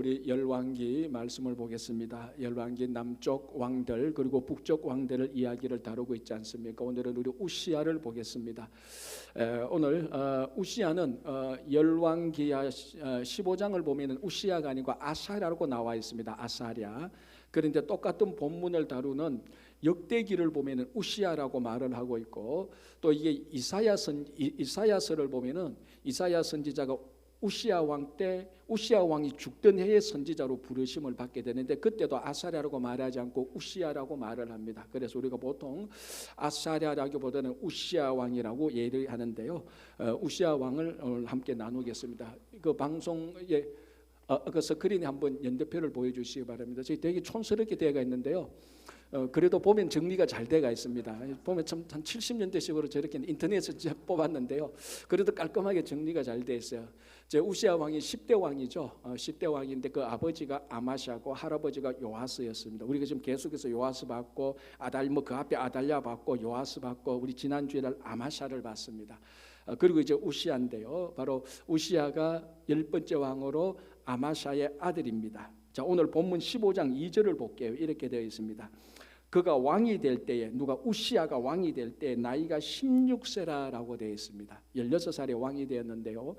우리 열왕기 말씀을 보겠습니다. 열왕기 남쪽 왕들 그리고 북쪽 왕들을 이야기를 다루고 있지 않습니까? 오늘은 우리 우시야를 보겠습니다. 오늘 우시야는 열왕기야 15장을 보면은 우시야가 아니고 아사랴라고 나와 있습니다. 아사랴. 그런데 똑같은 본문을 다루는 역대기를 보면은 우시야라고 말을 하고 있고, 또 이게 이사야서를 보면은 이사야 선지자가 우시야 왕이 죽던 해의 선지자로 부르심을 받게 되는데, 그때도 아사랴라고 말하지 않고 우시야라고 말을 합니다. 그래서 우리가 보통 아사랴라기보다는 우시야 왕이라고 얘기하는데요. 우시야 왕을 오늘 함께 나누겠습니다. 그 방송에 그 스크린에 한번 연대표를 보여주시기 바랍니다. 저희 되게 촌스럽게 되어가 있는데요. 그래도 보면 정리가 잘 되어가 있습니다. 보면 참 한 70년대식으로 저렇게 인터넷에서 뽑았는데요. 그래도 깔끔하게 정리가 잘 되어 있어요. 제 우시야 왕이 10대 왕이죠. 10대 왕인데 그 아버지가 아마샤고 할아버지가 요아스였습니다. 우리가 지금 계속해서 요아스 받고 그 앞에 아달랴 받고 요아스 받고 우리 지난주에 아마샤를 받습니다. 그리고 이제 우시야인데요. 바로 우시야가 10번째 왕으로 아마샤의 아들입니다. 자, 오늘 본문 15장 2절을 볼게요. 이렇게 되어 있습니다. 그가 왕이 될 때에, 우시야가 왕이 될 때 나이가 16세라라고 되어 있습니다. 16살에 왕이 되었는데요.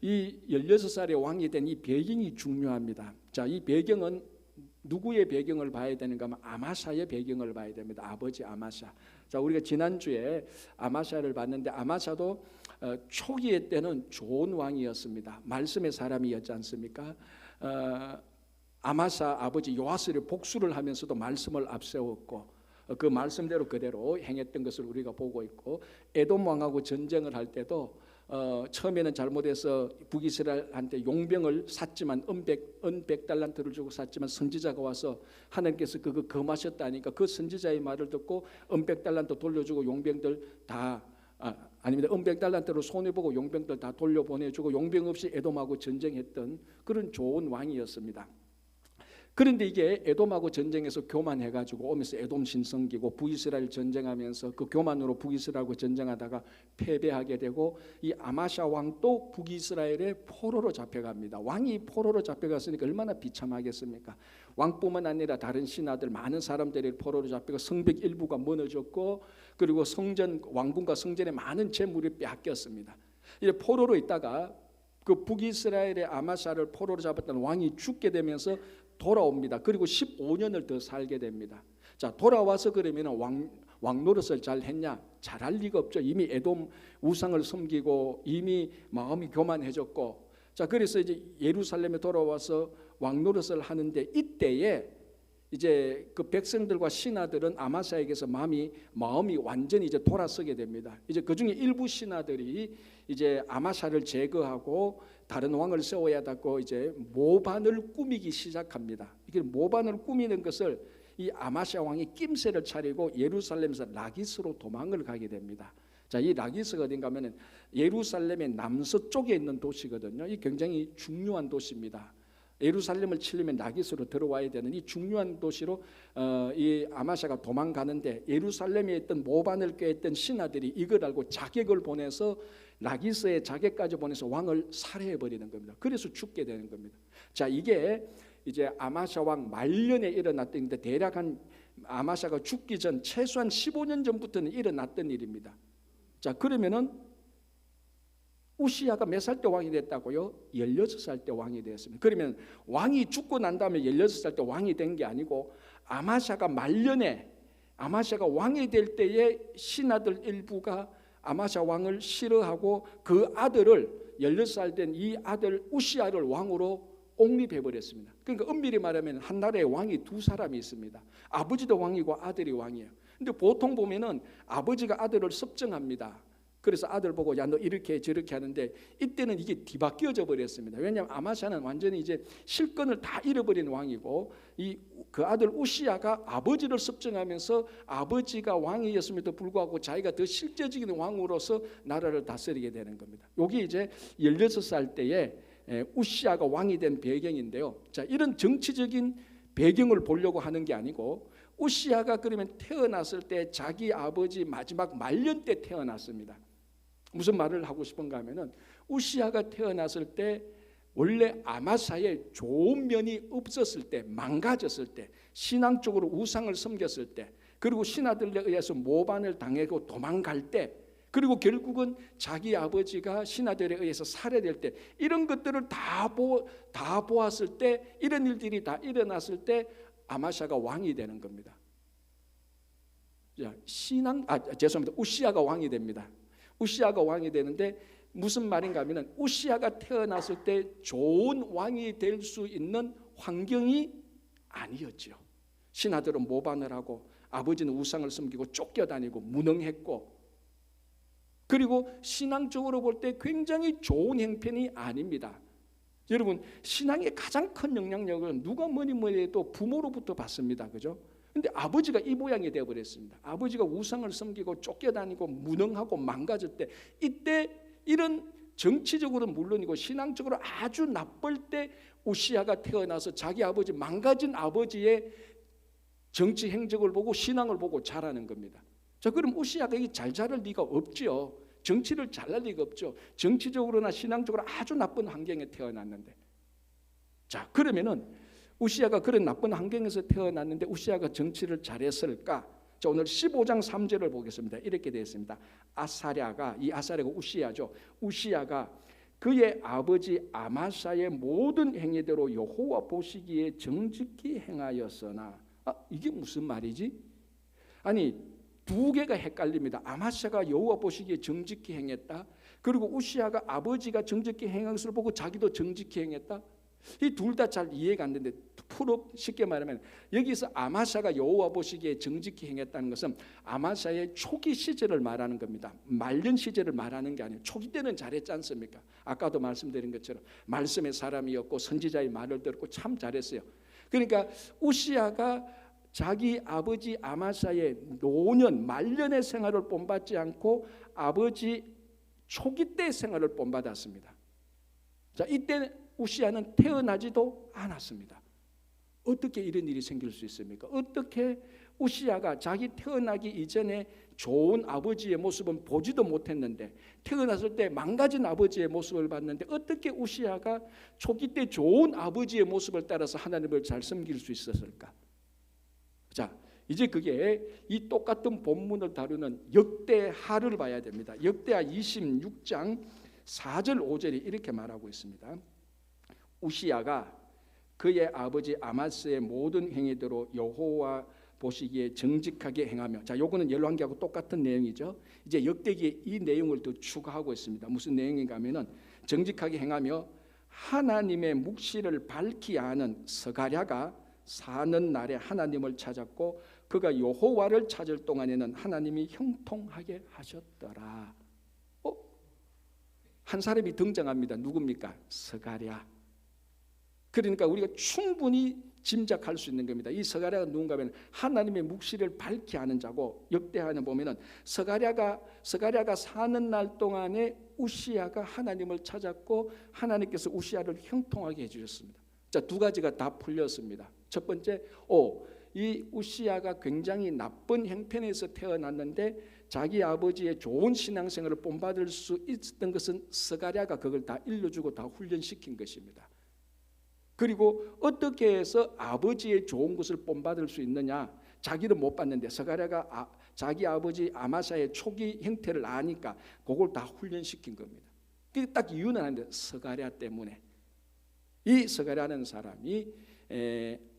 이 16살에 왕이 된 이 배경이 중요합니다. 자, 이 배경은 누구의 배경을 봐야 되는가 하면 아마샤의 배경을 봐야 됩니다. 아버지 아마샤. 자, 우리가 지난주에 아마샤를 봤는데 아마샤도 초기의 때는 좋은 왕이었습니다. 말씀의 사람이었지 않습니까? 아마샤 아버지 요아스를 복수를 하면서도 말씀을 앞세웠고 그 말씀대로 그대로 행했던 것을 우리가 보고 있고, 에돔 왕하고 전쟁을 할 때도 처음에는 잘못해서 북이스라엘한테 용병을 샀지만 은 100달란트를 주고 샀지만 선지자가 와서 하나님께서 그거 금하셨다니까 그 선지자의 말을 듣고 은 100달란트 돌려주고 용병들 다 아닙니다. 은 100달란트로 손해보고 용병들 다 돌려보내주고 용병 없이 에돔하고 전쟁했던 그런 좋은 왕이었습니다. 그런데 이게 에돔하고 전쟁에서 교만해가지고 오면서 에돔 신성기고 북이스라엘 전쟁하면서 그 교만으로 북이스라엘하고 전쟁하다가 패배하게 되고, 이 아마샤 왕도 북이스라엘의 포로로 잡혀갑니다. 왕이 포로로 잡혀갔으니까 얼마나 비참하겠습니까? 왕뿐만 아니라 다른 신하들 많은 사람들이 포로로 잡혀가 성벽 일부가 무너졌고, 그리고 왕궁과 성전에 많은 재물이 빼앗겼습니다. 이제 포로로 있다가 그 북이스라엘의 아마샤를 포로로 잡았던 왕이 죽게 되면서 돌아옵니다. 그리고 15년을 더 살게 됩니다. 자, 돌아와서 그러면 왕 노릇을 잘 했냐? 잘할 리가 없죠. 이미 에돔 우상을 섬기고 이미 마음이 교만해졌고, 자, 그래서 이제 예루살렘에 돌아와서 왕 노릇을 하는데, 이때에 이제 그 백성들과 신하들은 아마샤에게서 마음이 완전히 이제 돌아서게 됩니다. 이제 그 중에 일부 신하들이 이제 아마샤를 제거하고 다른 왕을 세워야 하고 이제 모반을 꾸미기 시작합니다. 이게 모반을 꾸미는 것을 이 아마샤 왕이 낌새를 차리고 예루살렘에서 라기스로 도망을 가게 됩니다. 자, 이 라기스가 어딘가 하면은 예루살렘의 남서쪽에 있는 도시거든요. 이 굉장히 중요한 도시입니다. 예루살렘을 치려면 라기스로 들어와야 되는 이 중요한 도시로 이 아마샤가 도망가는데, 예루살렘에 있던 모반을 꾀했던 신하들이 이걸 알고 자객을 보내서 라기스의 자객까지 보내서 왕을 살해해 버리는 겁니다. 그래서 죽게 되는 겁니다. 자, 이게 이제 아마샤 왕 말년에 일어났던 일인데, 대략 한 아마샤가 죽기 전 최소한 15년 전부터는 일어났던 일입니다. 자, 그러면은 우시야가 몇 살 때 왕이 됐다고요? 16살 때 왕이 되었습니다. 그러면 왕이 죽고 난 다음에 16살 때 왕이 된 게 아니고, 아마샤가 말년에 아마샤가 왕이 될 때에 신하들 일부가 아마샤 왕을 싫어하고 그 아들을 16살 된 이 아들 우시야를 왕으로 옹립해버렸습니다. 그러니까 엄밀히 말하면 한 나라에 왕이 두 사람이 있습니다. 아버지도 왕이고 아들이 왕이에요. 근데 보통 보면은 아버지가 아들을 섭정합니다. 그래서 아들 보고 야 너 이렇게 저렇게 하는데, 이때는 이게 뒤바뀌어져 버렸습니다. 왜냐하면 아마샤는 완전히 이제 실권을 다 잃어버린 왕이고, 그 아들 우시야가 아버지를 섭정하면서 아버지가 왕이었음에도 불구하고 자기가 더 실제적인 왕으로서 나라를 다스리게 되는 겁니다. 이게 이제 16살 때에 우시야가 왕이 된 배경인데요. 자, 이런 정치적인 배경을 보려고 하는 게 아니고, 우시야가 그러면 태어났을 때 자기 아버지 마지막 말년 때 태어났습니다. 무슨 말을 하고 싶은가 하면은, 우시야가 태어났을 때 원래 아마사의 좋은 면이 없었을 때, 망가졌을 때, 신앙적으로 우상을 섬겼을 때, 그리고 신하들에 의해서 모반을 당하고 도망갈 때, 그리고 결국은 자기 아버지가 신하들에 의해서 살해될 때, 이런 것들을 다 보았을 때, 이런 일들이 다 일어났을 때 아마샤가 왕이 되는 겁니다. 우시야가 왕이 됩니다. 우시야가 왕이 되는데 무슨 말인가 하면 우시야가 태어났을 때 좋은 왕이 될 수 있는 환경이 아니었죠. 신하들은 모반을 하고 아버지는 우상을 섬기고 쫓겨다니고 무능했고, 그리고 신앙적으로 볼 때 굉장히 좋은 형편이 아닙니다. 여러분, 신앙의 가장 큰 영향력은 누가 뭐니 해도 부모로부터 받습니다. 그죠? 근데 아버지가 이 모양이 되어버렸습니다. 아버지가 우상을 섬기고 쫓겨다니고 무능하고 망가질 때, 이때 이런 정치적으로는 물론이고 신앙적으로 아주 나쁠 때 우시야가 태어나서 자기 아버지, 망가진 아버지의 정치 행적을 보고 신앙을 보고 자라는 겁니다. 자, 그럼 우시야가 잘 자랄 리가 없죠. 정치를 잘할 리가 없죠. 정치적으로나 신앙적으로 아주 나쁜 환경에 태어났는데, 자, 그러면은 우시야가 그런 나쁜 환경에서 태어났는데 우시야가 정치를 잘했을까? 자, 오늘 15장 3절을 보겠습니다. 이렇게 되어 있습니다. 아사랴가, 이 아사랴가 우시야죠. 우시야가 그의 아버지 아마사의 모든 행위대로 여호와 보시기에 정직히 행하였으나, 이게 무슨 말이지? 아니, 두 개가 헷갈립니다. 아마샤가 여호와 보시기에 정직히 행했다, 그리고 우시야가 아버지가 정직히 행한 것을 보고 자기도 정직히 행했다. 이 둘 다 잘 이해가 안 되는데, 쉽게 말하면 여기서 아마샤가 여호와 보시기에 정직히 행했다는 것은 아마샤의 초기 시절을 말하는 겁니다. 말년 시절을 말하는 게 아니에요. 초기 때는 잘했지 않습니까? 아까도 말씀드린 것처럼 말씀의 사람이었고 선지자의 말을 듣고 참 잘했어요. 그러니까 우시야가 자기 아버지 아마샤의 노년, 말년의 생활을 본받지 않고 아버지 초기 때 생활을 본받았습니다. 자, 이때 우시야는 태어나지도 않았습니다. 어떻게 이런 일이 생길 수 있습니까? 어떻게 우시야가 자기 태어나기 이전에 좋은 아버지의 모습은 보지도 못했는데, 태어났을 때 망가진 아버지의 모습을 봤는데, 어떻게 우시야가 초기 때 좋은 아버지의 모습을 따라서 하나님을 잘 섬길 수 있었을까? 자, 이제 그게 이 똑같은 본문을 다루는 역대하를 봐야 됩니다. 역대하 26장 4절 5절이 이렇게 말하고 있습니다. 우시야가 그의 아버지 아마스의 모든 행위대로 여호와 보시기에 정직하게 행하며, 자, 요거는 열왕기하고 똑같은 내용이죠. 이제 역대기에 이 내용을 더 추가하고 있습니다. 무슨 내용인가 하면은 정직하게 행하며 하나님의 묵시를 밝히 아는 스가랴가 사는 날에 하나님을 찾았고 그가 여호와를 찾을 동안에는 하나님이 형통하게 하셨더라. 한 사람이 등장합니다. 누굽니까? 스가랴. 그러니까 우리가 충분히 짐작할 수 있는 겁니다. 이 스가랴가 누군가 하면 하나님의 묵시를 밝히 아는 자고, 역대하는 보면은 스가랴가 사는 날 동안에 우시야가 하나님을 찾았고 하나님께서 우시야를 형통하게 해주셨습니다. 자, 두 가지가 다 풀렸습니다. 첫 번째, 이 우시야가 굉장히 나쁜 형편에서 태어났는데 자기 아버지의 좋은 신앙생활을 본받을 수 있었던 것은 스가랴가 그걸 다 일러주고 다 훈련시킨 것입니다. 그리고 어떻게 해서 아버지의 좋은 것을 본받을 수 있느냐? 자기는 못 봤는데 스가랴가 자기 아버지 아마사의 초기 형태를 아니까 그걸 다 훈련시킨 겁니다. 그게 딱 이유는 아닌데 스가랴 때문에. 이 스가랴는 사람이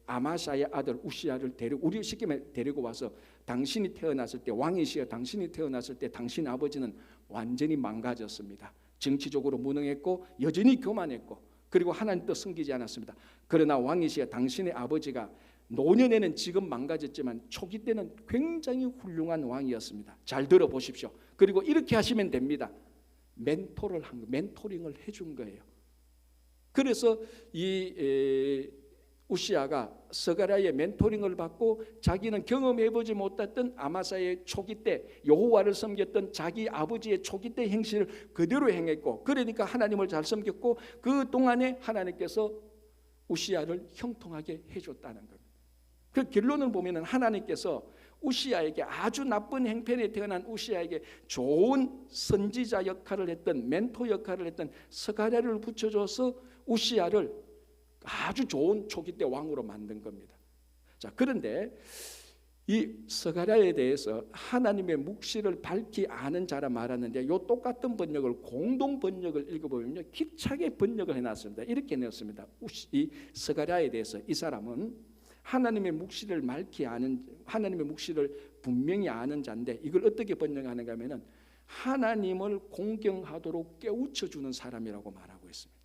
아마샤의 아들 우시야를 우리 시키면 데리고 와서, 당신이 태어났을 때, 왕이시여 당신이 태어났을 때 당신 아버지는 완전히 망가졌습니다. 정치적으로 무능했고 여전히 교만했고 그리고 하나님도 섬기지 않았습니다. 그러나 왕이시여 당신의 아버지가 노년에는 지금 망가졌지만 초기 때는 굉장히 훌륭한 왕이었습니다. 잘 들어보십시오. 그리고 이렇게 하시면 됩니다. 멘토링을 해준 거예요. 그래서 이 우시야가 스가랴의 멘토링을 받고 자기는 경험해보지 못했던 아마사의 초기 때 여호와를 섬겼던 자기 아버지의 초기 때 행실을 그대로 행했고, 그러니까 하나님을 잘 섬겼고 그 동안에 하나님께서 우시야를 형통하게 해줬다는 겁니다. 그 결론을 보면은 하나님께서 우시야에게, 아주 나쁜 형편에 태어난 우시야에게 좋은 선지자 역할을 했던, 멘토 역할을 했던 스가랴를 붙여줘서 우시야를 아주 좋은 초기 때 왕으로 만든 겁니다. 자, 그런데 이 스가랴에 대해서 하나님의 묵시를 밝히 아는 자라 말하는데, 요 똑같은 번역을 공동 번역을 읽어보면요, 기차게 번역을 해놨습니다. 이렇게 내었습니다. 이 스가랴에 대해서 이 사람은 하나님의 묵시를 밝히 아는, 하나님의 묵시를 분명히 아는 자인데, 이걸 어떻게 번역하는가 하면은 하나님을 공경하도록 깨우쳐 주는 사람이라고 말하고 있습니다.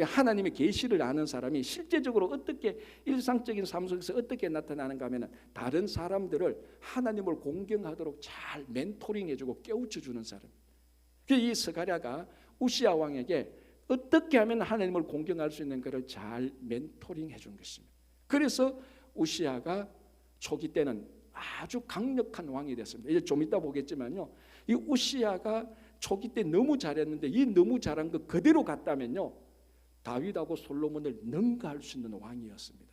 하나님의 계시를 아는 사람이 실제적으로 어떻게 일상적인 삶 속에서 어떻게 나타나는가 하면 다른 사람들을 하나님을 공경하도록 잘 멘토링해주고 깨우쳐주는 사람. 이 스가랴가 우시야 왕에게 어떻게 하면 하나님을 공경할 수 있는 것을 잘 멘토링해준 것입니다. 그래서 우시야가 초기 때는 아주 강력한 왕이 됐습니다. 이제 좀 이따 보겠지만요, 이 우시야가 초기 때 너무 잘했는데 이 너무 잘한 거 그대로 갔다면요, 다윗하고 솔로몬을 능가할 수 있는 왕이었습니다.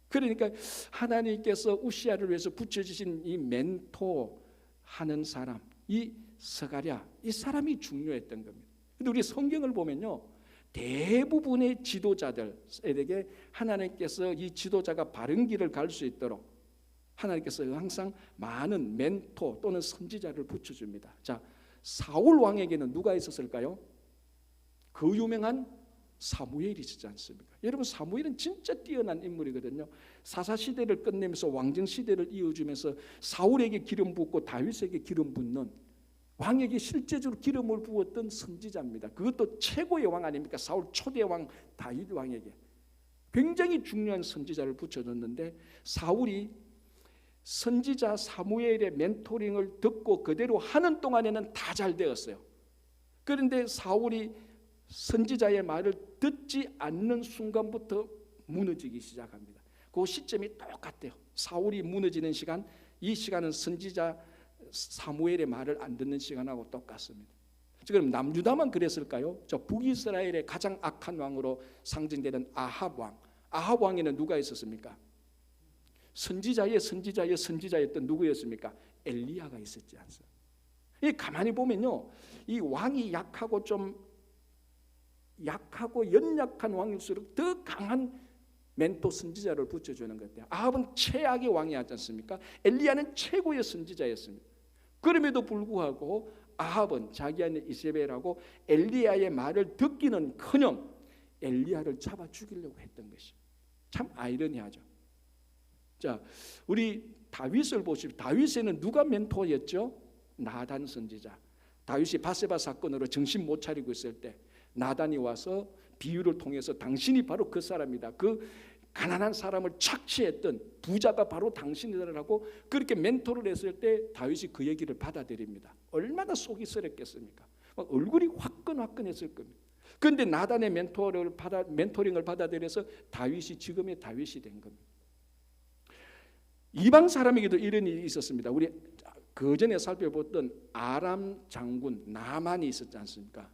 그러니까 하나님께서 우시야를 위해서 붙여주신 이 멘토하는 사람, 이 스가랴, 이 사람이 중요했던 겁니다. 근데 우리 성경을 보면요, 대부분의 지도자들에게 하나님께서 이 지도자가 바른 길을 갈 수 있도록 하나님께서 항상 많은 멘토 또는 선지자를 붙여줍니다. 자, 사울 왕에게는 누가 있었을까요? 그 유명한 사무엘이 있지 않습니까? 여러분, 사무엘은 진짜 뛰어난 인물이거든요. 사사시대를 끝내면서 왕정시대를 이어주면서 사울에게 기름 붓고 다윗에게 기름 붓는, 왕에게 실제적으로 기름을 부었던 선지자입니다. 그것도 최고의 왕 아닙니까? 사울 초대왕 다윗 왕에게 굉장히 중요한 선지자를 붙여줬는데, 사울이 선지자 사무엘의 멘토링을 듣고 그대로 하는 동안에는 다 잘 되었어요. 그런데 사울이 선지자의 말을 듣지 않는 순간부터 무너지기 시작합니다. 그 시점이 똑같아요. 사울이 무너지는 시간, 이 시간은 선지자 사무엘의 말을 안 듣는 시간하고 똑같습니다. 지금 남유다만 그랬을까요? 저 북이스라엘의 가장 악한 왕으로 상징되는 아합 왕. 아합 왕에는 누가 있었습니까? 선지자였던 누구였습니까? 엘리야가 있었지 않습니까? 이 가만히 보면요, 이 왕이 약하고 연약한 왕일수록 더 강한 멘토 선지자를 붙여주는 것 같아요. 아합은 최악의 왕이었지 않습니까? 엘리야는 최고의 선지자였습니다. 그럼에도 불구하고 아합은 자기 안에 이세벨하고 엘리야의 말을 듣기는커녕 엘리야를 잡아 죽이려고 했던 것이 참 아이러니하죠. 자, 우리 다윗을 보십시오. 다윗에는 누가 멘토였죠? 나단 선지자. 다윗이 바세바 사건으로 정신 못 차리고 있을 때 나단이 와서 비유를 통해서 당신이 바로 그 사람이다, 그 가난한 사람을 착취했던 부자가 바로 당신이라고 그렇게 멘토를 했을 때 다윗이 그 얘기를 받아들입니다. 얼마나 속이 쓰렸겠습니까? 막 얼굴이 화끈화끈했을 겁니다. 그런데 나단의 멘토링을 받아들여서 다윗이 지금의 다윗이 된 겁니다. 이방 사람에게도 이런 일이 있었습니다. 우리 그 전에 살펴봤던 아람 장군 나만이 있었지 않습니까?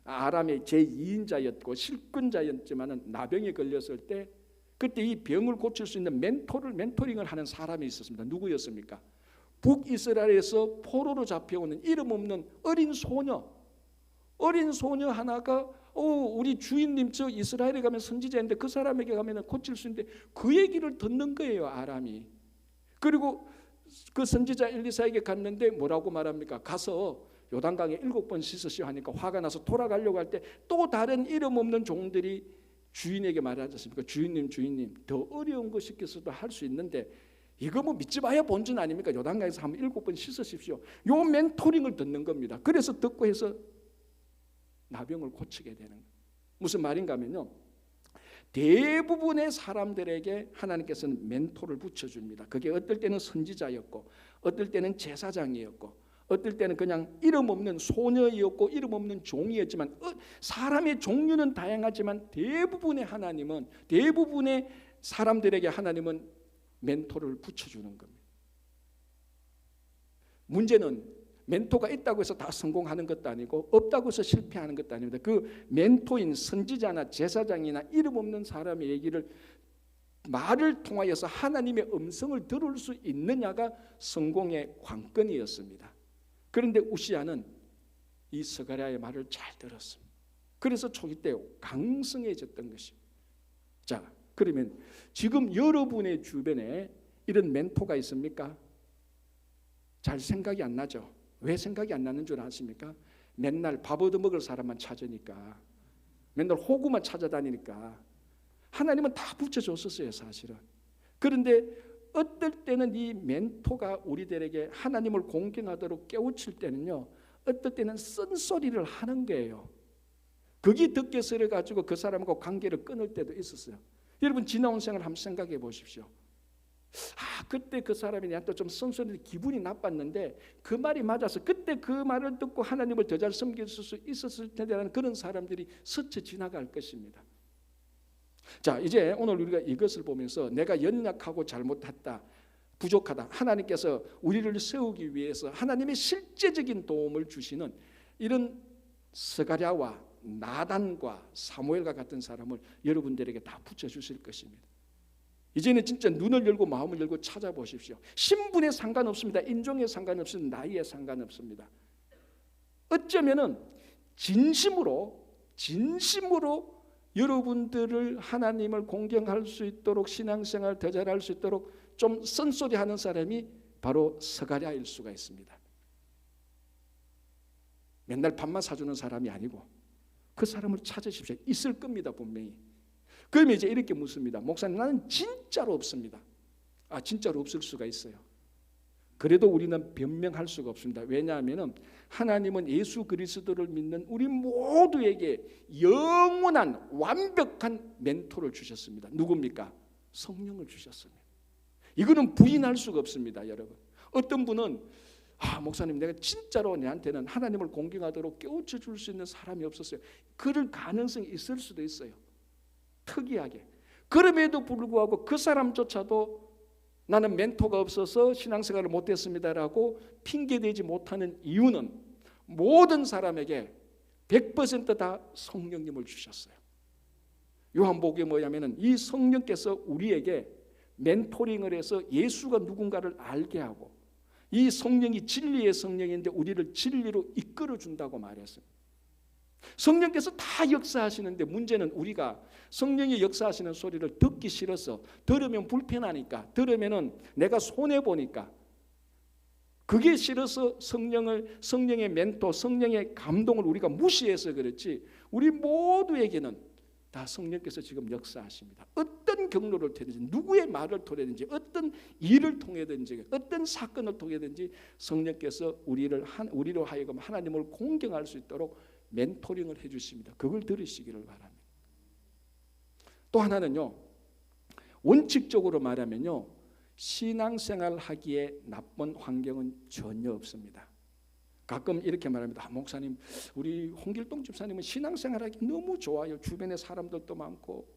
아람의 제2인자였고 실권자였지만 나병에 걸렸을 때 그때 이 병을 고칠 수 있는 멘토링을 하는 사람이 있었습니다. 누구였습니까? 북이스라엘에서 포로로 잡혀오는 이름 없는 어린 소녀 하나가 우리 주인님 저 이스라엘에 가면 선지자인데 그 사람에게 가면 고칠 수 있는데 그 얘기를 듣는 거예요, 아람이. 그리고 그 선지자 엘리사에게 갔는데 뭐라고 말합니까? 가서 요단강에 7번 씻으시오 하니까 화가 나서 돌아가려고 할 때 또 다른 이름 없는 종들이 주인에게 말하지 않습니까? 주인님 더 어려운 거 시켜서도 할 수 있는데 이거 뭐 믿지 마야 본전 아닙니까? 요단강에서 한번 7번 씻으십시오. 요 멘토링을 듣는 겁니다. 그래서 듣고 해서 나병을 고치게 되는 거예요. 무슨 말인가 하면요, 대부분의 사람들에게 하나님께서는 멘토를 붙여줍니다. 그게 어떨 때는 선지자였고 어떨 때는 제사장이었고 어떨 때는 그냥 이름 없는 소녀였고 이름 없는 종이었지만 사람의 종류는 다양하지만 대부분의 사람들에게 하나님은 멘토를 붙여주는 겁니다. 문제는 멘토가 있다고 해서 다 성공하는 것도 아니고 없다고 해서 실패하는 것도 아닙니다. 그 멘토인 선지자나 제사장이나 이름 없는 사람의 얘기를 말을 통하여서 하나님의 음성을 들을 수 있느냐가 성공의 관건이었습니다. 그런데 우시야는 이 스가랴의 말을 잘 들었습니다. 그래서 초기 때 강성해졌던 것입니다. 자, 그러면 지금 여러분의 주변에 이런 멘토가 있습니까? 잘 생각이 안 나죠? 왜 생각이 안 나는 줄 아십니까? 맨날 밥 얻어먹을 사람만 찾으니까, 맨날 호구만 찾아다니니까. 하나님은 다 붙여줬었어요, 사실은. 그런데 어떨 때는 이 멘토가 우리들에게 하나님을 공경하도록 깨우칠 때는요, 어떨 때는 쓴소리를 하는 거예요. 거기 듣기 싫어가지고 그 사람하고 관계를 끊을 때도 있었어요. 여러분 지나온 생활 한번 생각해 보십시오. 그때 그 사람이 나한테 좀 쓴소리를 기분이 나빴는데 그 말이 맞아서 그때 그 말을 듣고 하나님을 더 잘 섬길 수 있었을 텐데라는 그런 사람들이 스쳐 지나갈 것입니다. 자, 이제 오늘 우리가 이것을 보면서 내가 연약하고 잘못했다, 부족하다, 하나님께서 우리를 세우기 위해서 하나님의 실제적인 도움을 주시는 이런 스가랴와 나단과 사무엘과 같은 사람을 여러분들에게 다 붙여주실 것입니다. 이제는 진짜 눈을 열고 마음을 열고 찾아보십시오. 신분에 상관없습니다. 인종에 상관없습니다. 나이에 상관없습니다. 어쩌면은 진심으로 여러분들을 하나님을 공경할 수 있도록 신앙생활 더 잘할 수 있도록 좀 쓴소리하는 사람이 바로 스가랴일 수가 있습니다. 맨날 밥만 사주는 사람이 아니고 그 사람을 찾으십시오. 있을 겁니다, 분명히. 그러면 이제 이렇게 묻습니다. 목사님, 나는 진짜로 없습니다. 진짜로 없을 수가 있어요. 그래도 우리는 변명할 수가 없습니다. 왜냐하면 하나님은 예수 그리스도를 믿는 우리 모두에게 영원한 완벽한 멘토를 주셨습니다. 누굽니까? 성령을 주셨습니다. 이거는 부인할 수가 없습니다, 여러분. 어떤 분은 목사님, 내가 진짜로 내한테는 하나님을 공경하도록 깨우쳐 줄 수 있는 사람이 없었어요. 그럴 가능성이 있을 수도 있어요. 특이하게. 그럼에도 불구하고 그 사람조차도 나는 멘토가 없어서 신앙생활을 못했습니다라고 핑계대지 못하는 이유는 모든 사람에게 100% 다 성령님을 주셨어요. 요한복음에 뭐냐면은 이 성령께서 우리에게 멘토링을 해서 예수가 누군가를 알게 하고, 이 성령이 진리의 성령인데 우리를 진리로 이끌어 준다고 말했어요. 성령께서 다 역사하시는데 문제는 우리가 성령이 역사하시는 소리를 듣기 싫어서, 들으면 불편하니까, 들으면은 내가 손해 보니까, 그게 싫어서 성령의 멘토, 성령의 감동을 우리가 무시해서 그렇지, 우리 모두에게는 다 성령께서 지금 역사하십니다. 어떤 경로를 통해든지, 누구의 말을 통해든지, 어떤 일을 통해든지, 어떤 사건을 통해든지 성령께서 우리로 하여금 하나님을 공경할 수 있도록 멘토링을 해주십니다. 그걸 들으시기를 바랍니다. 또 하나는요, 원칙적으로 말하면요, 신앙생활 하기에 나쁜 환경은 전혀 없습니다. 가끔 이렇게 말합니다. 목사님, 우리 홍길동 집사님은 신앙생활하기 너무 좋아요. 주변에 사람들도 많고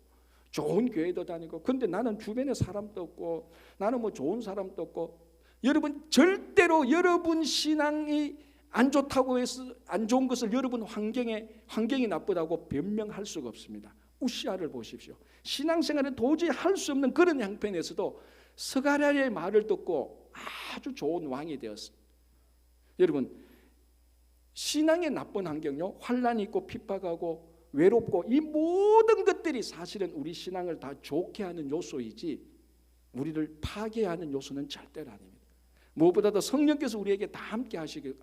좋은 교회도 다니고. 근데 나는 주변에 사람도 없고, 나는 뭐 좋은 사람도 없고. 여러분, 절대로 여러분 신앙이 안 좋다고 해서 안 좋은 것을 여러분 환경이 나쁘다고 변명할 수가 없습니다. 우시아를 보십시오. 신앙생활에 도저히 할 수 없는 그런 형편에서도 스가랴의 말을 듣고 아주 좋은 왕이 되었습니다. 여러분, 신앙의 나쁜 환경요, 환난이 있고 핍박하고 외롭고, 이 모든 것들이 사실은 우리 신앙을 다 좋게 하는 요소이지 우리를 파괴하는 요소는 절대로 아닙니다. 무엇보다도 성령께서 우리에게 다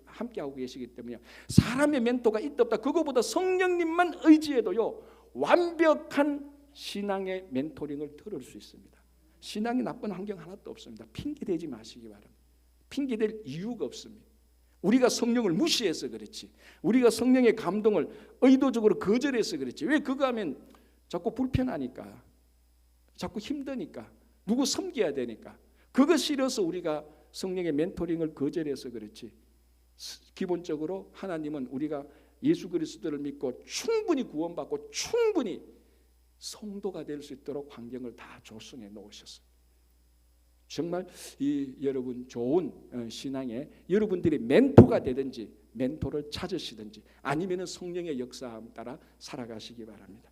함께하고 계시기 때문에 사람의 멘토가 있다 없다 그거보다 성령님만 의지해도요, 완벽한 신앙의 멘토링을 들을 수 있습니다. 신앙이 나쁜 환경 하나도 없습니다. 핑계대지 마시기 바랍니다. 핑계댈 이유가 없습니다. 우리가 성령을 무시해서 그렇지, 우리가 성령의 감동을 의도적으로 거절해서 그렇지. 왜? 그거 하면 자꾸 불편하니까, 자꾸 힘드니까, 누구 섬겨야 되니까, 그거 싫어서 우리가 성령의 멘토링을 거절해서 그렇지. 기본적으로 하나님은 우리가 예수 그리스도를 믿고 충분히 구원받고 충분히 성도가 될 수 있도록 환경을 다 조성해 놓으셨어요. 정말 여러분 좋은 신앙에 여러분들이 멘토가 되든지 멘토를 찾으시든지 아니면 성령의 역사함 따라 살아가시기 바랍니다.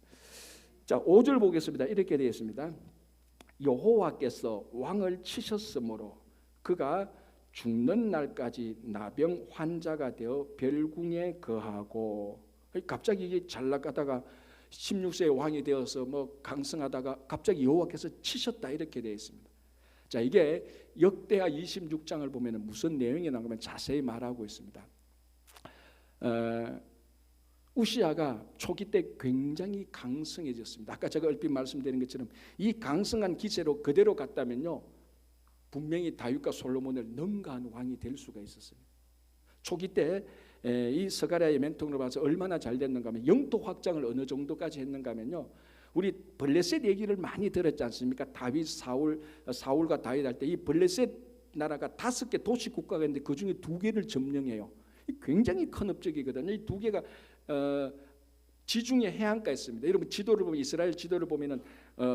자, 5절 보겠습니다. 이렇게 되어 있습니다. 여호와께서 왕을 치셨으므로 그가 죽는 날까지 나병 환자가 되어 별궁에 거하고. 갑자기 이게 잘 나가다가 16세에 왕이 되어서 뭐 강성하다가 갑자기 여호와께서 치셨다 이렇게 되어 있습니다. 자, 이게 역대하 26장을 보면 무슨 내용이 나오면 자세히 말하고 있습니다. 우시야가 초기 때 굉장히 강성해졌습니다. 아까 제가 얼핏 말씀드린 것처럼 이 강성한 기세로 그대로 갔다면요, 분명히 다윗과 솔로몬을 능가한 왕이 될 수가 있었어요. 초기 때 이 스가랴의 멘통으로 봐서 얼마나 잘 됐는가 하면 영토 확장을 어느 정도까지 했는가 하면요, 우리 블레셋 얘기를 많이 들었지 않습니까? 다윗 사울과 다윗 할 때 이 블레셋 나라가 5개 도시 국가가 있는데 그 중에 2개를 점령해요. 굉장히 큰 업적이거든요. 이 2개가 지중해 해안가에 있습니다. 여러분 지도를 보면 이스라엘 지도를 보면은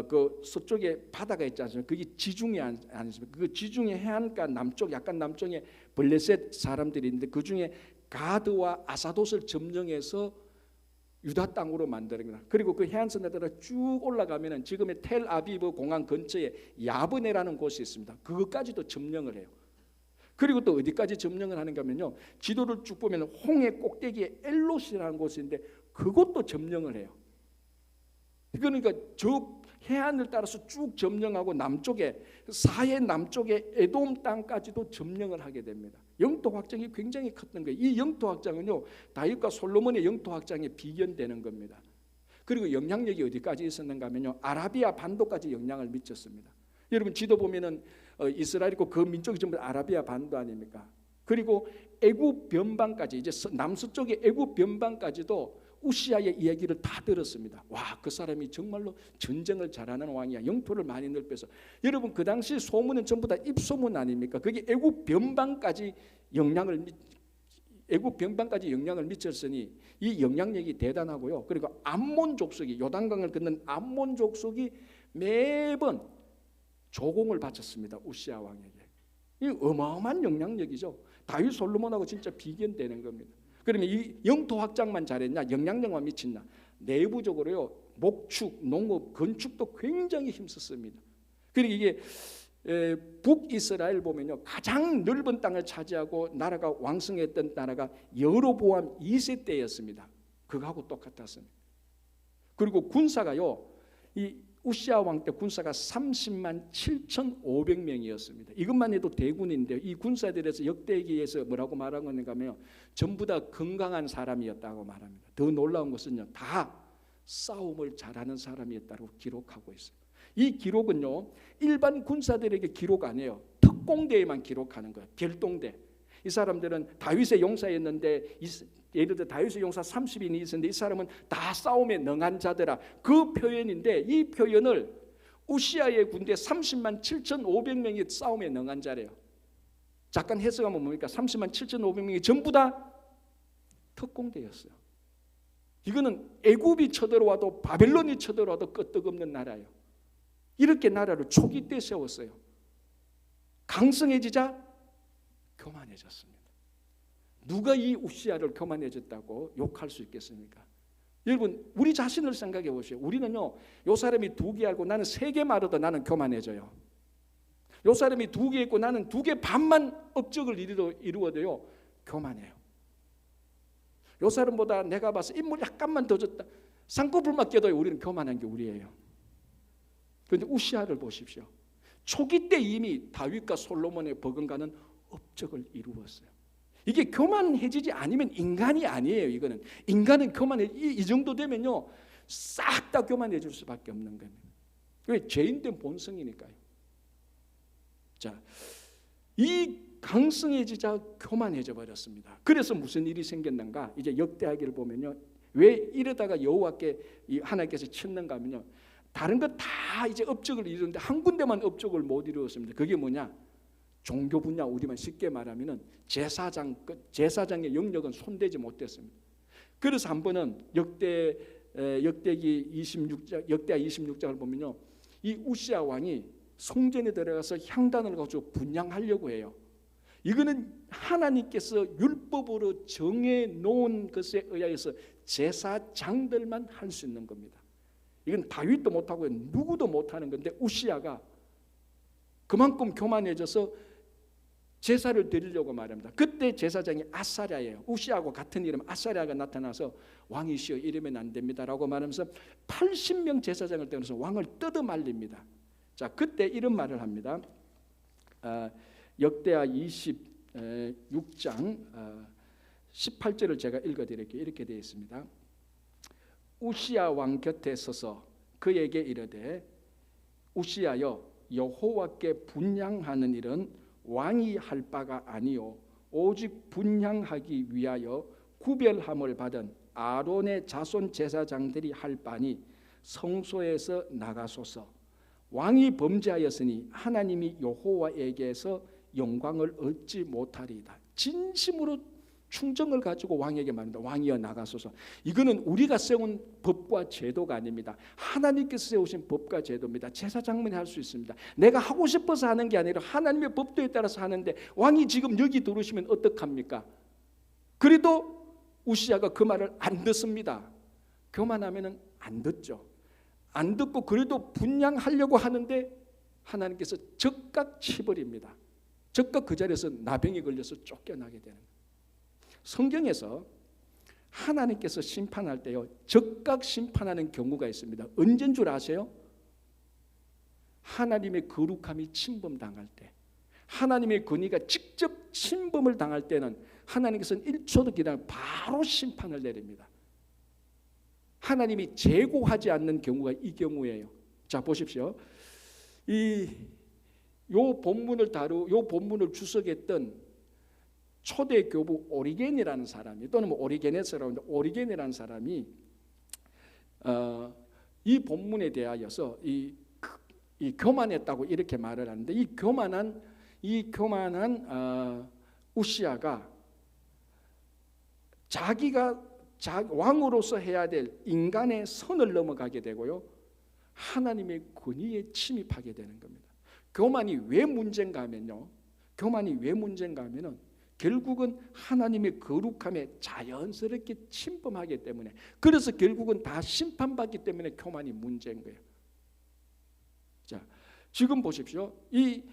그 서쪽에 바다가 있지 않습니까? 그게 지중해 아니십니까? 그 지중해 해안가 남쪽 약간 남쪽에 블레셋 사람들이 있는데 그 중에 가드와 아사돗을 점령해서 유다 땅으로 만드는 거다. 그리고 그 해안선에 따라 쭉 올라가면은 지금의 텔아비브 공항 근처에 야브네라는 곳이 있습니다. 그것까지도 점령을 해요. 그리고 또 어디까지 점령을 하는가 하면요, 지도를 쭉 보면 홍해 꼭대기에 엘롯이라는 곳인데 그것도 점령을 해요. 그러니까 저 해안을 따라서 쭉 점령하고 남쪽에 사해 남쪽에 에돔 땅까지도 점령을 하게 됩니다. 영토 확장이 굉장히 컸던 거예요. 이 영토 확장은요, 다윗과 솔로몬의 영토 확장에 비견되는 겁니다. 그리고 영향력이 어디까지 있었는가 하면요, 아라비아 반도까지 영향을 미쳤습니다. 여러분 지도 보면은 이스라엘 있고 그 민족이 전부 아라비아 반도 아닙니까? 그리고 애굽 변방까지 이제 남서쪽의 애굽 변방까지도 우시야의 이야기를 다 들었습니다. 와, 그 사람이 정말로 전쟁을 잘하는 왕이야. 영토를 많이 넓혀서. 여러분 그 당시 소문은 전부 다 입소문 아닙니까? 그게 애굽 변방까지 영향을 미쳤으니 이 영향력이 대단하고요. 그리고 암몬 족속이 요단강을 건넌 암몬 족속이 매번 조공을 바쳤습니다. 우시야 왕에게. 이 어마어마한 영향력이죠. 다윗 솔로몬하고 진짜 비견되는 겁니다. 그러면 이 영토 확장만 잘했냐, 영향력만 미쳤냐? 내부적으로요, 목축, 농업, 건축도 굉장히 힘썼습니다. 그리고 이게 북이스라엘 보면요, 가장 넓은 땅을 차지하고 나라가 왕성했던 나라가 여로보암 2세 때였습니다. 그거하고 똑같았습니다. 그리고 군사가요, 이 우시야 왕 때 군사가 30만 7,500명이었습니다. 이것만 해도 대군인데 이 군사들에서 역대기에서 뭐라고 말한 건가 하면 전부 다 건강한 사람이었다고 말합니다. 더 놀라운 것은요, 다 싸움을 잘하는 사람이었다고 기록하고 있어요. 이 기록은요, 일반 군사들에게 기록 아니에요. 특공대에만 기록하는 거예요. 별동대. 이 사람들은 다윗의 용사였는데 예를 들어 다윗의 용사 30인이 있었는데 이 사람은 다 싸움에 능한 자들아. 그 표현인데 이 표현을 우시야의 군대 30만 7,500명이 싸움에 능한 자래요. 잠깐 해석하면 뭡니까? 30만 7,500명이 전부 다 특공대였어요. 이거는 애굽이 쳐들어와도 바벨론이 쳐들어와도 끄떡없는 나라예요. 이렇게 나라를 초기 때 세웠어요. 강성해지자 교만해졌습니다. 누가 이 우시야를 교만해졌다고 욕할 수 있겠습니까? 여러분 우리 자신을 생각해 보세요. 우리는요, 요 사람이 2개 알고 나는 3개 말해도 나는 교만해져요. 요 사람이 2개 있고 나는 2개 반만 업적을 이루어도요 교만해요. 요 사람보다 내가 봐서 인물 약간만 더 졌다, 쌍꺼풀만 껴도 우리는 교만한 게 우리예요. 그런데 우시야를 보십시오. 초기 때 이미 다윗과 솔로몬의 버금가는 업적을 이루었어요. 이게 교만해지지 않으면 인간이 아니에요. 이거는 인간은 이 정도 되면요 싹 다 교만해질 수밖에 없는 겁니다. 왜? 죄인된 본성이니까요. 자, 이 강성해지자 교만해져 버렸습니다. 그래서 무슨 일이 생겼는가? 이제 역대하기를 보면요, 왜 이러다가 여호와께 하나님께서 쳤는가 하면요, 다른 거 다 이제 업적을 이루는데 한 군데만 업적을 못 이루었습니다. 그게 뭐냐? 종교 분야, 우리만 쉽게 말하면은 제사장의 영역은 손대지 못했습니다. 그래서 한 번은 역대기 26장을 보면요, 이 우시야 왕이 성전에 들어가서 향단을 가지고 분향하려고 해요. 이거는 하나님께서 율법으로 정해 놓은 것에 의해서 제사장들만 할 수 있는 겁니다. 이건 다윗도 못하고 누구도 못하는 건데 우시야가 그만큼 교만해져서 제사를 드리려고 말합니다. 그때 제사장이 아사랴예요. 우시아하고 같은 이름 아사랴가 나타나서 왕이시여 이러면 안 됩니다라고 말하면서 80명 제사장을 떼어서 왕을 뜯어 말립니다. 자, 그때 이런 말을 합니다. 역대하 26장 18절을 제가 읽어드릴게요. 이렇게 되어 있습니다. 우시아 왕 곁에 서서 그에게 이르되 우시아여 여호와께 분향하는 일은 왕이 할 바가 아니요 오직 분향하기 위하여 구별함을 받은 아론의 자손 제사장들이 할 바니 성소에서 나가소서. 왕이 범죄하였으니 하나님이 여호와에게서 영광을 얻지 못하리이다. 진심으로 충정을 가지고 왕에게 말합니다. 왕이여 나가소서. 이거는 우리가 세운 법과 제도가 아닙니다. 하나님께서 세우신 법과 제도입니다. 제사장만이 할 수 있습니다. 내가 하고 싶어서 하는 게 아니라 하나님의 법도에 따라서 하는데 왕이 지금 여기 들어오시면 어떡합니까? 그래도 우시아가 그 말을 안 듣습니다. 교만하면 안 듣죠. 안 듣고 그래도 분향하려고 하는데 하나님께서 즉각 치버립니다. 즉각 그 자리에서 나병이 걸려서 쫓겨나게 되는 거예요. 성경에서 하나님께서 심판할 때요 즉각 심판하는 경우가 있습니다. 언제인 줄 아세요? 하나님의 거룩함이 침범당할 때, 하나님의 권위가 직접 침범을 당할 때는 하나님께서는 1초도 기다리고 바로 심판을 내립니다. 하나님이 제고하지 않는 경우가 이 경우예요. 자, 보십시오. 요 본문을 주석했던 초대 교부 오리겐이라는 사람이, 또는 오리게네스라고 하는데, 오리겐이라는 사람이 이 본문에 대하여서 이 교만했다고 이렇게 말을 하는데, 이 교만한 우시아가 자기가 왕으로서 해야 될 인간의 선을 넘어가게 되고요, 하나님의 권위에 침입하게 되는 겁니다. 교만이 왜 문제인가 하면요, 결국은 하나님의 거룩함에 자연스럽게 침범하기 때문에, 그래서 결국은 다 심판받기 때문에 교만이 문제인 거예요. 자, 지금 보십시오. 이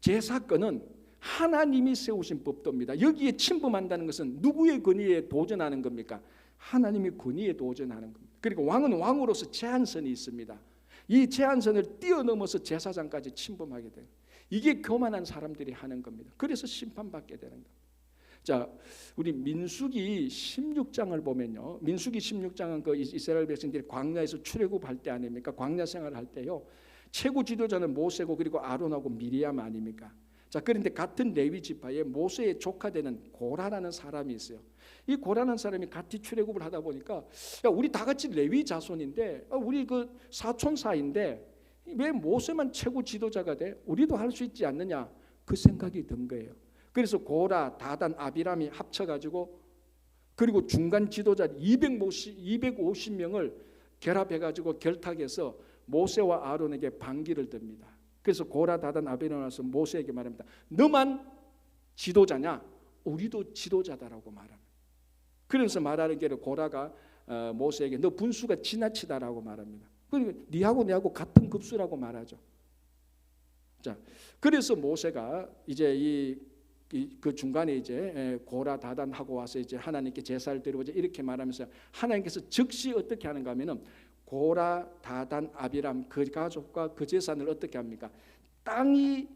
제사건은 하나님이 세우신 법도입니다. 여기에 침범한다는 것은 누구의 권위에 도전하는 겁니까? 하나님의 권위에 도전하는 겁니다. 그리고 왕은 왕으로서 제한선이 있습니다. 이 제한선을 뛰어넘어서 제사장까지 침범하게 돼요. 이게 교만한 사람들이 하는 겁니다. 그래서 심판받게 되는 겁니다. 자, 우리 민수기 16장을 보면요, 민수기 16장은 그 이스라엘 백성들이 광야에서 출애굽할 때 아닙니까? 광야 생활할 때요, 최고 지도자는 모세고 그리고 아론하고 미리암 아닙니까? 자, 그런데 같은 레위 지파에 모세의 조카 되는 고라라는 사람이 있어요. 이 고라는 사람이 같이 출애굽을 하다 보니까, 야, 우리 다 같이 레위 자손인데, 우리 그 사촌사인데 왜 모세만 최고 지도자가 돼? 우리도 할 수 있지 않느냐? 그 생각이 든 거예요. 그래서 고라, 다단, 아비람이 합쳐가지고, 그리고 중간 지도자 250명을 결합해가지고 결탁해서 모세와 아론에게 반기를 듭니다. 그래서 고라, 다단, 아비람이 와서 모세에게 말합니다. 너만 지도자냐? 우리도 지도자다라고 말합니다. 그래서 말하는 게 고라가 모세에게 너 분수가 지나치다라고 말합니다. 그리고 니하고 내하고 같은 급수라고 말하죠. 자, 그래서 모세가 이제 그 중간에 이제 고라 다단하고 와서 이제 하나님께 제사를 드리고자 이렇게 말하면서 하나님께서 즉시 어떻게 하는가 하면은 고라 다단 아비람 그 가족과 그 재산을 어떻게 합니까? 땅이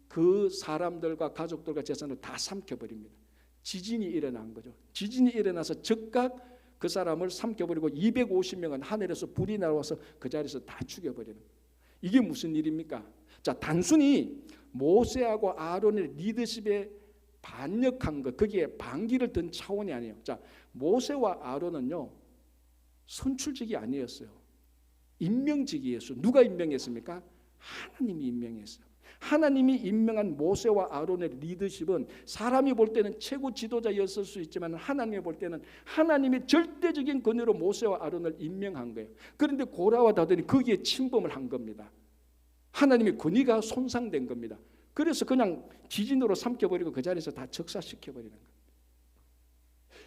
그 사람들과 가족들과 재산을 다 삼켜버립니다. 지진이 일어난 거죠. 지진이 일어나서 즉각 그 사람을 삼켜버리고 250명은 하늘에서 불이 나와서 그 자리에서 다 죽여버리는 거예요. 이게 무슨 일입니까? 자, 단순히 모세하고 아론의 리더십에 반역한 것, 거기에 반기를 든 차원이 아니에요. 자, 모세와 아론은요 선출직이 아니었어요. 임명직이었어요. 누가 임명했습니까? 하나님이 임명했어요. 하나님이 임명한 모세와 아론의 리더십은 사람이 볼 때는 최고 지도자였을 수 있지만 하나님이 볼 때는 하나님의 절대적인 권위로 모세와 아론을 임명한 거예요. 그런데 고라와 다단이 거기에 침범을 한 겁니다. 하나님의 권위가 손상된 겁니다. 그래서 그냥 지진으로 삼켜버리고 그 자리에서 다 적사시켜버리는 거예요.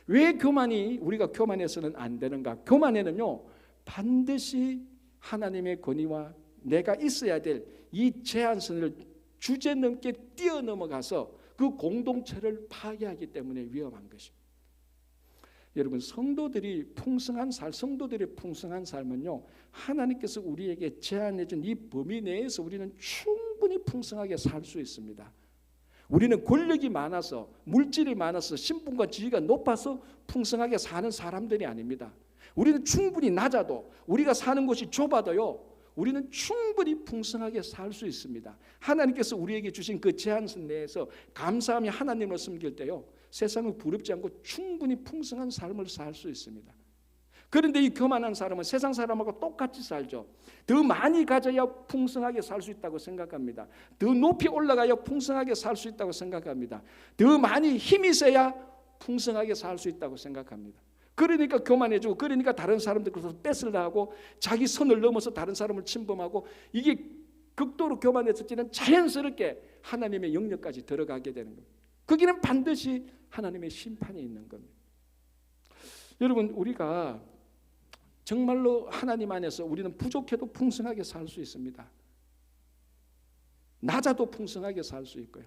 왜 우리가 교만해서는 안 되는가? 교만에는요 반드시 하나님의 권위와 내가 있어야 될 이 제한선을 주제넘게 뛰어넘어가서 그 공동체를 파괴하기 때문에 위험한 것입니다. 여러분, 성도들의 풍성한 삶은요, 하나님께서 우리에게 제안해 준 이 범위 내에서 우리는 충분히 풍성하게 살 수 있습니다. 우리는 권력이 많아서, 물질이 많아서, 신분과 지위가 높아서 풍성하게 사는 사람들이 아닙니다. 우리는 충분히 낮아도, 우리가 사는 곳이 좁아도요, 우리는 충분히 풍성하게 살 수 있습니다. 하나님께서 우리에게 주신 그 제한선 내에서 감사하며 하나님을 섬길 때요, 세상을 부럽지 않고 충분히 풍성한 삶을 살 수 있습니다. 그런데 이 교만한 사람은 세상 사람하고 똑같이 살죠. 더 많이 가져야 풍성하게 살 수 있다고 생각합니다. 더 높이 올라가야 풍성하게 살 수 있다고 생각합니다. 더 많이 힘이 세야 풍성하게 살 수 있다고 생각합니다. 그러니까 교만해지고, 그러니까 다른 사람들께서 뺏으려 하고, 자기 선을 넘어서 다른 사람을 침범하고, 이게 극도로 교만해졌지는 자연스럽게 하나님의 영역까지 들어가게 되는 겁니다. 거기는 반드시 하나님의 심판이 있는 겁니다. 여러분, 우리가 정말로 하나님 안에서 우리는 부족해도 풍성하게 살 수 있습니다. 낮아도 풍성하게 살 수 있고요.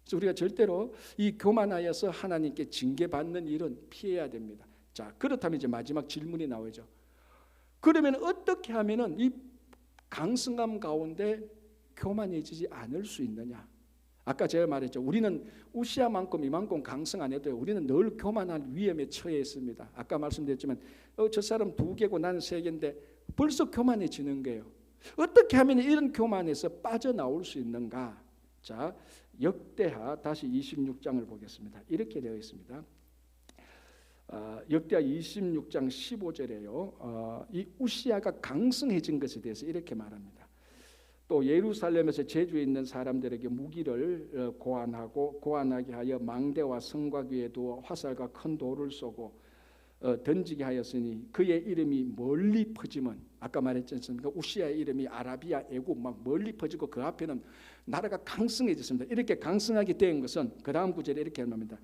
그래서 우리가 절대로 이 교만하여서 하나님께 징계받는 일은 피해야 됩니다. 자, 그렇다면 이제 마지막 질문이 나오죠. 그러면 어떻게 하면은 이 강성함 가운데 교만해지지 않을 수 있느냐? 아까 제가 말했죠. 우리는 우시아만큼 이만큼 강성 안 해도 우리는 늘 교만할 위험에 처해 있습니다. 아까 말씀드렸지만 저 사람 2개고 나는 3개인데 벌써 교만해지는 거예요. 어떻게 하면 이런 교만에서 빠져나올 수 있는가? 자, 역대하 다시 26장을 보겠습니다. 이렇게 되어 있습니다. 역대하 26장 15절에요. 이 우시아가 강성해진 것에 대해서 이렇게 말합니다. 또 예루살렘에서 제주에 있는 사람들에게 무기를 고안하게 하여 망대와 성곽 위에 두어 화살과 큰 돌을 쏘고 던지게 하였으니 그의 이름이 멀리 퍼지면, 아까 말했지 않습니까? 우시아의 이름이 아라비아, 애굽 막 멀리 퍼지고 그 앞에는 나라가 강성해졌습니다. 이렇게 강성하게 된 것은 그 다음 구절에 이렇게 말합니다.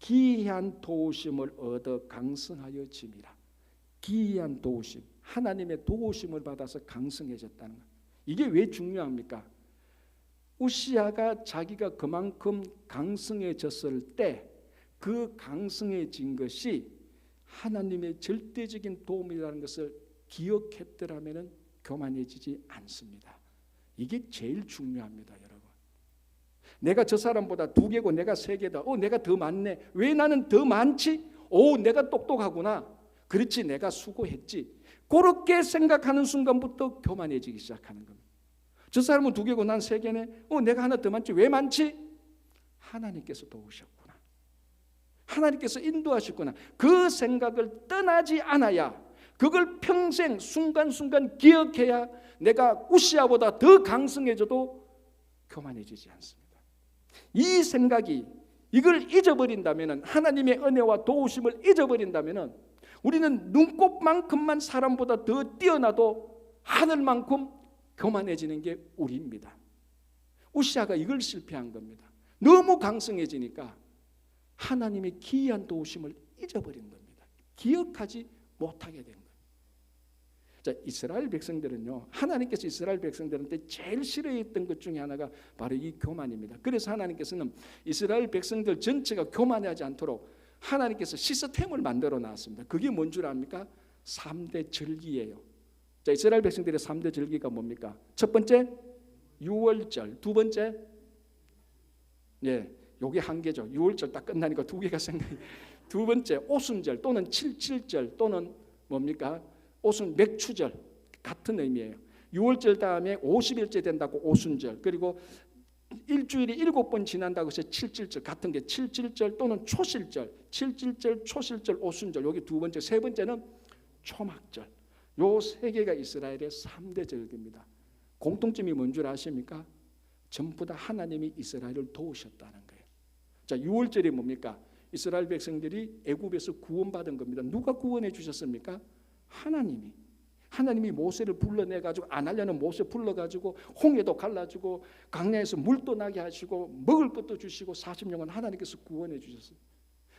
기이한 도우심을 얻어 강성하여 짐이라. 기이한 도우심, 하나님의 도우심을 받아서 강성해졌다는 것. 이게 왜 중요합니까? 우시아가 자기가 그만큼 강성해졌을 때 그 강성해진 것이 하나님의 절대적인 도움이라는 것을 기억했더라면 교만해지지 않습니다. 이게 제일 중요합니다, 여러분. 내가 저 사람보다 2개고 내가 3개다. 내가 더 많네. 왜 나는 더 많지? 내가 똑똑하구나. 그렇지, 내가 수고했지. 그렇게 생각하는 순간부터 교만해지기 시작하는 겁니다. 저 사람은 2개고 난 3개네. 내가 하나 더 많지. 왜 많지? 하나님께서 도우셨구나. 하나님께서 인도하셨구나. 그 생각을 떠나지 않아야, 그걸 평생 순간순간 기억해야 내가 우시아보다 더 강성해져도 교만해지지 않습니다. 이 생각이, 이걸 잊어버린다면, 하나님의 은혜와 도우심을 잊어버린다면 우리는 눈곱만큼만 사람보다 더 뛰어나도 하늘만큼 교만해지는 게 우리입니다. 우시아가 이걸 실패한 겁니다. 너무 강성해지니까 하나님의 기이한 도우심을 잊어버린 겁니다. 기억하지 못하게 된 거예요. 자, 이스라엘 백성들은요, 하나님께서 이스라엘 백성들한테 제일 싫어했던 것 중에 하나가 바로 이 교만입니다. 그래서 하나님께서는 이스라엘 백성들 전체가 교만하지 않도록 하나님께서 시스템을 만들어 놨습니다. 그게 뭔 줄 압니까? 3대 절기예요. 자, 이스라엘 백성들의 3대 절기가 뭡니까? 첫 번째 유월절, 두 번째 요게 한 개죠. 6월절 딱 끝나니까 2개가 생각이. 두 번째 오순절 또는 77절 또는 뭡니까? 맥추절, 같은 의미예요. 6월절 다음에 50일째 된다고 오순절, 그리고 일주일이 7번 지난다고 해서 77절, 같은 게 77절 또는 초실절, 77절, 초실절, 오순절. 여기 두 번째, 세 번째는 초막절. 요 3개가 이스라엘의 3대 절기입니다. 공통점이 뭔 줄 아십니까? 전부 다 하나님이 이스라엘을 도우셨다는 거예요. 자, 6월절이 뭡니까? 이스라엘 백성들이 애굽에서 구원받은 겁니다. 누가 구원해 주셨습니까? 하나님이 모세를 불러내가지고, 안 하려는 모세 불러가지고 홍해도 갈라주고 강야에서 물도 나게 하시고 먹을 것도 주시고 40년간 하나님께서 구원해 주셨어요.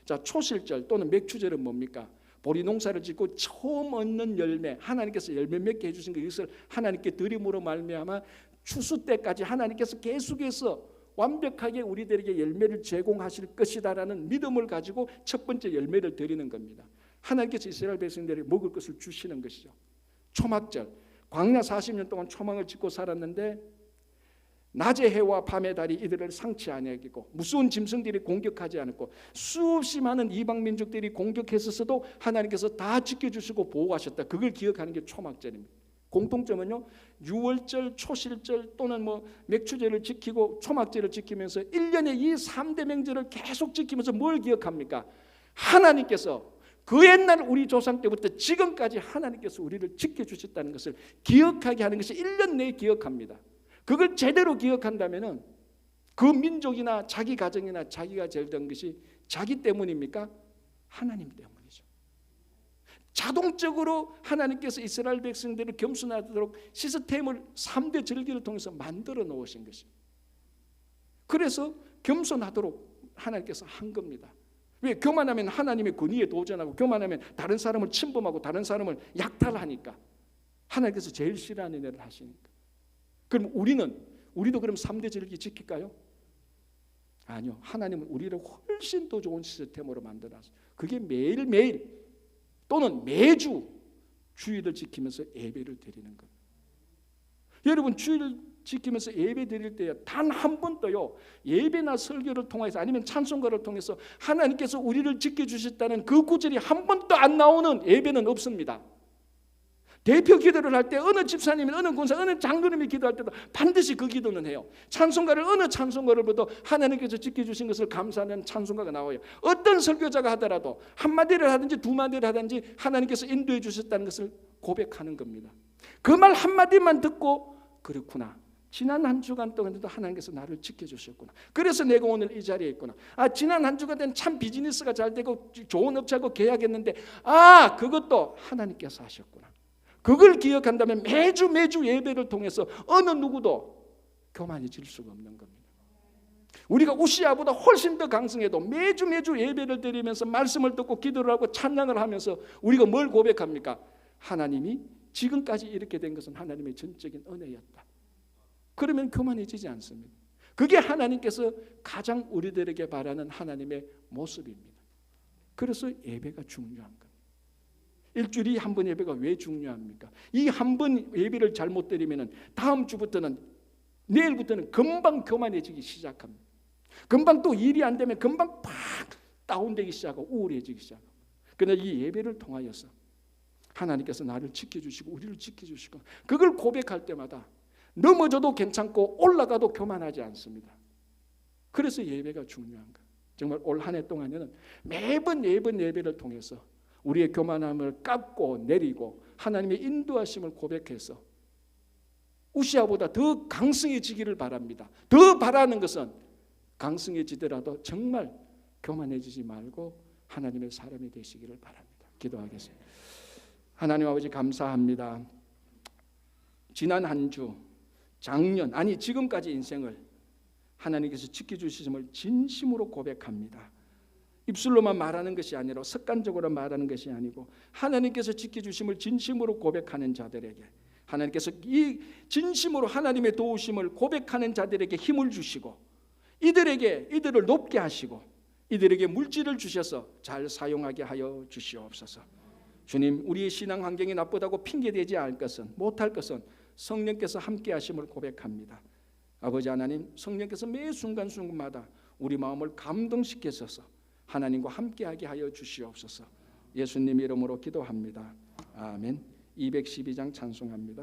자, 초실절 또는 맥추절은 뭡니까? 보리 농사를 짓고 처음 얻는 열매, 하나님께서 열매 맺게 해주신 것, 이것을 하나님께 드림으로 말미암아 추수 때까지 하나님께서 계속해서 완벽하게 우리들에게 열매를 제공하실 것이다라는 믿음을 가지고 첫 번째 열매를 드리는 겁니다. 하나님께서 이스라엘 백성들에게 먹을 것을 주시는 것이죠. 초막절, 광야 40년 동안 초막을 짓고 살았는데 낮의 해와 밤의 달이 이들을 상치 아니하고 무서운 짐승들이 공격하지 않았고 수없이 많은 이방 민족들이 공격했었어도 하나님께서 다 지켜주시고 보호하셨다. 그걸 기억하는 게 초막절입니다. 공통점은요, 유월절, 초실절 또는 맥추절을 지키고 초막절을 지키면서 1년에 이 3대 명절을 계속 지키면서 뭘 기억합니까? 하나님께서 그 옛날 우리 조상 때부터 지금까지 하나님께서 우리를 지켜주셨다는 것을 기억하게 하는 것이 1년 내에 기억합니다. 그걸 제대로 기억한다면 그 민족이나 자기 가정이나 자기가 잘 된 것이 자기 때문입니까? 하나님 때문이죠. 자동적으로 하나님께서 이스라엘 백성들을 겸손하도록 시스템을 3대 절기를 통해서 만들어 놓으신 것입니다. 그래서 겸손하도록 하나님께서 한 겁니다. 왜? 교만하면 하나님의 권위에 도전하고 교만하면 다른 사람을 침범하고 다른 사람을 약탈하니까 하나님께서 제일 싫어하는 일을 하시니까. 그럼 우리도 그럼 3대 절기 지킬까요? 아니요. 하나님은 우리를 훨씬 더 좋은 시스템으로 만들어놨어요. 그게 매일매일 또는 매주 주일을 지키면서 예배를 드리는 겁니다. 여러분, 주일을 지키면서 예배 드릴 때 단 한 번도요, 예배나 설교를 통해서 아니면 찬송가를 통해서 하나님께서 우리를 지켜주셨다는 그 구절이 한 번도 안 나오는 예배는 없습니다. 대표 기도를 할 때 어느 집사님이 어느 권사 어느 장로님이 기도할 때도 반드시 그 기도는 해요. 찬송가를 어느 찬송가를 봐도 하나님께서 지켜주신 것을 감사하는 찬송가가 나와요. 어떤 설교자가 하더라도 한마디를 하든지 두마디를 하든지 하나님께서 인도해 주셨다는 것을 고백하는 겁니다. 그 말 한마디만 듣고 그렇구나, 지난 한 주간 동안에도 하나님께서 나를 지켜주셨구나, 그래서 내가 오늘 이 자리에 있구나, 지난 한 주간 참 비즈니스가 잘 되고 좋은 업체하고 계약했는데 그것도 하나님께서 하셨구나. 그걸 기억한다면 매주 예배를 통해서 어느 누구도 교만해질 수가 없는 겁니다. 우리가 우시아보다 훨씬 더 강성해도 매주 예배를 드리면서 말씀을 듣고 기도를 하고 찬양을 하면서 우리가 뭘 고백합니까? 하나님이 지금까지 이렇게 된 것은 하나님의 전적인 은혜였다. 그러면 교만해지지 않습니다. 그게 하나님께서 가장 우리들에게 바라는 하나님의 모습입니다. 그래서 예배가 중요한 겁니다. 일주일에 한 번 예배가 왜 중요합니까? 이 한 번 예배를 잘못 드리면 다음 주부터는, 내일부터는 금방 교만해지기 시작합니다. 금방 또 일이 안 되면 금방 팍 다운되기 시작하고 우울해지기 시작하고. 그러나 이 예배를 통하여서 하나님께서 나를 지켜주시고 우리를 지켜주시고 그걸 고백할 때마다 넘어져도 괜찮고 올라가도 교만하지 않습니다. 그래서 예배가 중요한 거예요. 정말 올 한 해 동안에는 매번 예배를 통해서 우리의 교만함을 깎고 내리고 하나님의 인도하심을 고백해서 우시아보다 더 강성해지기를 바랍니다. 더 바라는 것은 강성해지더라도 정말 교만해지지 말고 하나님의 사람이 되시기를 바랍니다. 기도하겠습니다. 하나님 아버지, 감사합니다. 지난 한 주, 작년, 지금까지 인생을 하나님께서 지켜주심을 진심으로 고백합니다. 입술로만 말하는 것이 아니라 습관적으로 말하는 것이 아니고 하나님께서 지켜주심을 진심으로 고백하는 자들에게 하나님께서 이 진심으로 하나님의 도우심을 고백하는 자들에게 힘을 주시고 이들을 높게 하시고 이들에게 물질을 주셔서 잘 사용하게 하여 주시옵소서. 주님, 우리의 신앙 환경이 나쁘다고 핑계대지 않을 것은, 못할 것은 성령께서 함께 하심을 고백합니다. 아버지 하나님, 성령께서 매 순간순간마다 우리 마음을 감동시켜서 하나님과 함께하게 하여 주시옵소서. 예수님 이름으로 기도합니다. 아멘. 212장 찬송합니다.